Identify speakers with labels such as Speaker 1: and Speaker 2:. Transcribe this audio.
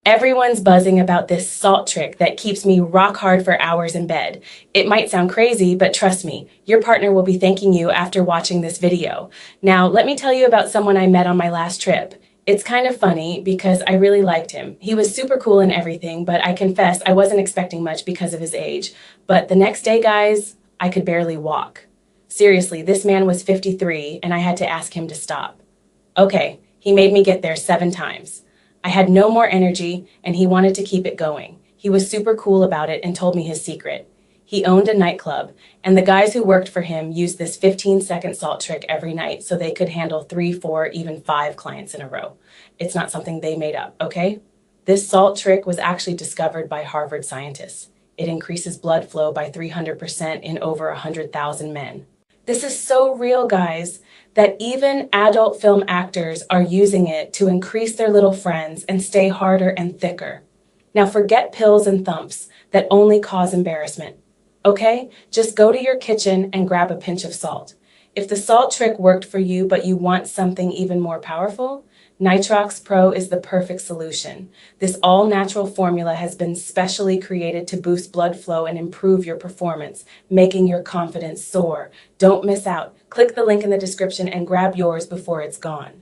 Speaker 1: Everyone's buzzing about this salt trick that keeps me rock hard for hours in bed. It might sound crazy, but trust me, your partner will be thanking you after watching this video. Now, let me tell you about someone I met on my last trip. It's kind of funny because I really liked him. He was super cool and everything, but I confess I wasn't expecting much because of his age. But the next day, guys, I could barely walk. Seriously, this man was 53 and I had to ask him to stop. Okay, he made me get there 7 times. I had no more energy, and he wanted to keep it going. He was super cool about it and told me his secret. He owned a nightclub, and the guys who worked for him used this 15-second salt trick every night so they could handle 3, 4, even 5 clients in a row. It's not something they made up, okay? This salt trick was actually discovered by Harvard scientists. It increases blood flow by 300% in over 100,000 men. This is so real, guys, that even adult film actors are using it to increase their little friends and stay harder and thicker. Now forget pills and thumps that only cause embarrassment. Okay? Just go to your kitchen and grab a pinch of salt. If the salt trick worked for you but you want something even more powerful, Nitrox Pro is the perfect solution. This all-natural formula has been specially created to boost blood flow and improve your performance, making your confidence soar. Don't miss out. Click the link in the description and grab yours before it's gone.